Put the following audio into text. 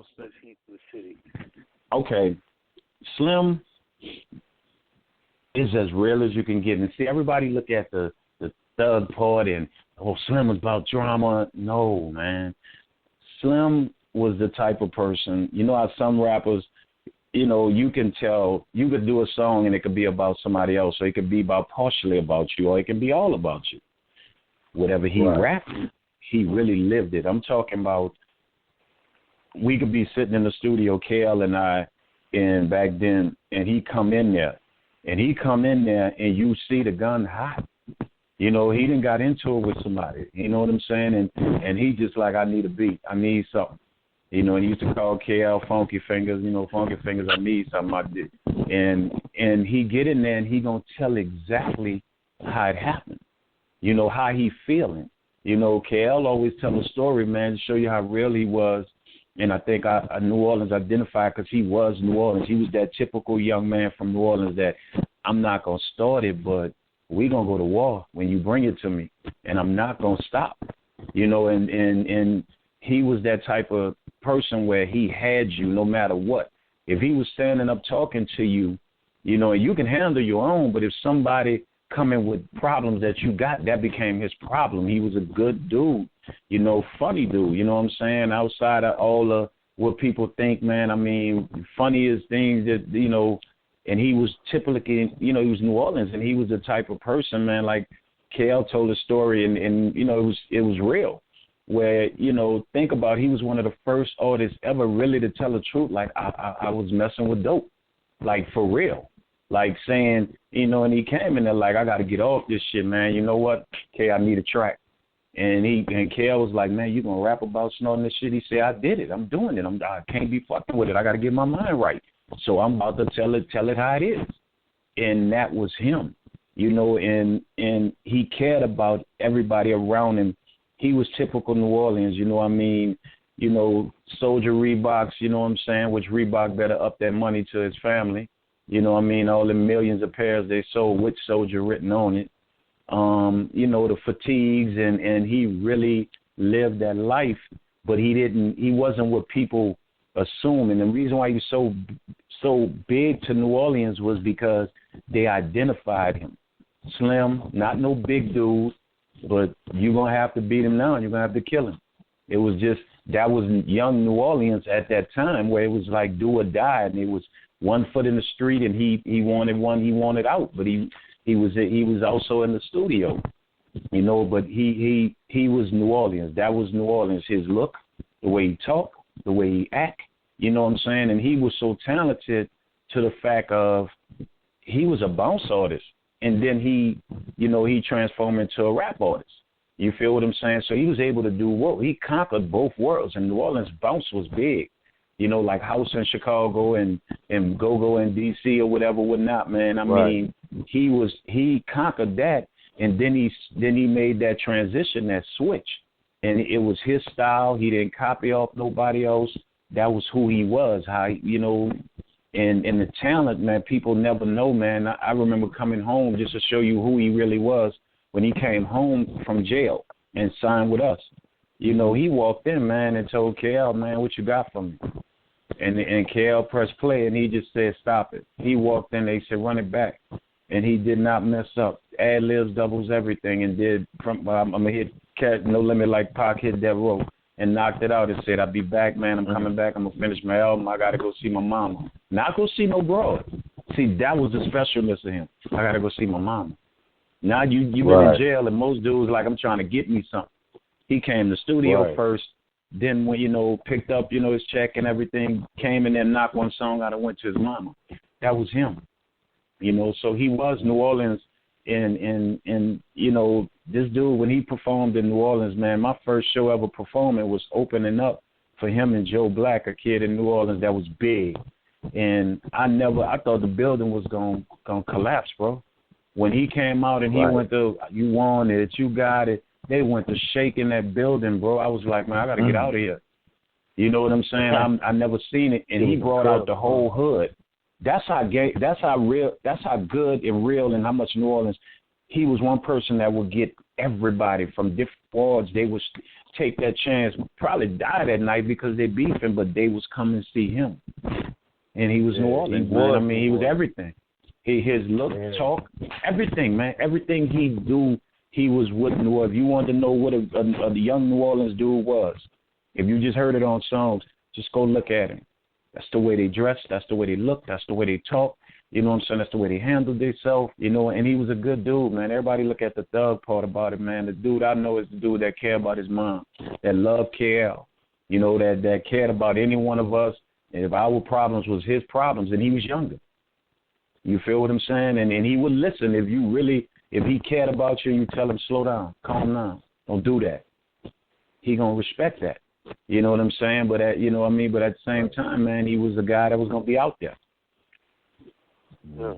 house says heat to the city. Okay, Slim is as real as you can get. And see, everybody look at the thug part and, oh, Slim was about drama. No, man. Slim was the type of person, you know how some rappers, you know, you can tell, you could do a song and it could be about somebody else, or it could be about partially about you, or it can be all about you. Whatever he rapped, he really lived it. I'm talking about, we could be sitting in the studio, KL and I, and back then, and he come in there, and you see the gun hot. You know, he done got into it with somebody. You know what I'm saying? And he just like, I need a beat. I need something. You know, and he used to call KL Funky Fingers. You know, Funky Fingers, I need something. I did. And he get in there and he gonna tell exactly how it happened. You know, how he feeling. You know, KL always tell a story, man, to show you how real he was. And I think I New Orleans identified because he was New Orleans. He was that typical young man from New Orleans that I'm not gonna start it, but we gonna go to war when you bring it to me, and I'm not gonna stop. You know, and he was that type of person where he had you no matter what. If he was standing up talking to you, you know, and you can handle your own, but if somebody coming with problems that you got, that became his problem. He was a good dude, you know, funny dude, you know what I'm saying? Outside of all of what people think, man, I mean, funniest things that, you know, and he was typically, you know, he was New Orleans, and he was the type of person, man, like KL told a story, and you know, it was real, where, you know, think about, he was one of the first artists ever really to tell the truth, like, I was messing with dope, like, for real, like saying, you know, and he came in there like, I got to get off this shit, man, you know what, I need a track, and KL was like, man, you gonna rap about snorting this shit? He said, I did it, I'm doing it, I can't be fucking with it, I got to get my mind right. So I'm about to tell it how it is. And that was him, you know, and he cared about everybody around him. He was typical New Orleans, you know what I mean? You know, Soulja Reeboks, you know what I'm saying, which Reebok better up that money to his family. You know what I mean? All the millions of pairs they sold with Soulja written on it. You know, the fatigues, and he really lived that life, but he wasn't what people assume. And the reason why he was so big to New Orleans was because they identified him. Slim, not no big dude, but you're going to have to beat him now and you're going to have to kill him. It was just, that was young New Orleans at that time, where it was like do or die, and it was one foot in the street, and he wanted one, he wanted out, but he was also in the studio, you know, but he was New Orleans. That was New Orleans. His look, the way he talked, the way he act, you know what I'm saying? And he was so talented to the fact of he was a bounce artist, and then he transformed into a rap artist. You feel what I'm saying? So he was able to do what? He conquered both worlds. And New Orleans bounce was big, you know, like house in Chicago and go-go in D.C. or whatever, whatnot, man. I mean, he conquered that, and then he made that transition, that switch. And it was his style. He didn't copy off nobody else. That was who he was, how, you know, and the talent, man, people never know, man. I remember coming home, just to show you who he really was, when he came home from jail and signed with us. You know, he walked in, man, and told KL, man, what you got for me? And KL pressed play, and he just said, stop it. He walked in, they said, run it back. And he did not mess up. Ad-libs, doubles, everything, and did, I'm going to hit Cat No Limit like Pac hit that rope, and knocked it out and said, I'll be back, man. I'm coming back. I'm going to finish my album. I got to go see my mama. Not go see no broad. See, that was the specialness of him. I got to go see my mama. Now you been in jail, and most dudes like, I'm trying to get me something. He came to the studio first, then when, you know, picked up, you know, his check and everything, came in there, knocked one song out and went to his mama. That was him. You know, so he was New Orleans, and you know, this dude, when he performed in New Orleans, man, my first show ever performing was opening up for him and Joe Black, a kid in New Orleans that was big. And I thought the building was gonna collapse, bro. When he came out and he went to, you want it, you got it, they went to shaking that building, bro. I was like, man, I got to get out of here. You know what I'm saying? I never seen it, and he brought out the whole hood. That's how good and real, and how much New Orleans. He was one person that would get everybody from different wards. They would take that chance, probably die that night because they're beefing, but they was coming to see him. And he was New Orleans, man. I mean, he was everything. His look, talk, everything, man. Everything he do, he was with New Orleans. If you wanted to know what a young New Orleans dude was, if you just heard it on songs, just go look at him. That's the way they dress. That's the way they look. That's the way they talk. You know what I'm saying? That's the way they handled themselves. You know, and he was a good dude, man. Everybody look at the thug part about it, man. The dude I know is the dude that cared about his mom, that loved KL. You know, that cared about any one of us. And if our problems was his problems, and he was younger. You feel what I'm saying? And he would listen if he cared about you, you tell him, slow down, calm down. Don't do that. He going to respect that. You know what I'm saying? But at the same time, man, he was the guy that was going to be out there. Yeah.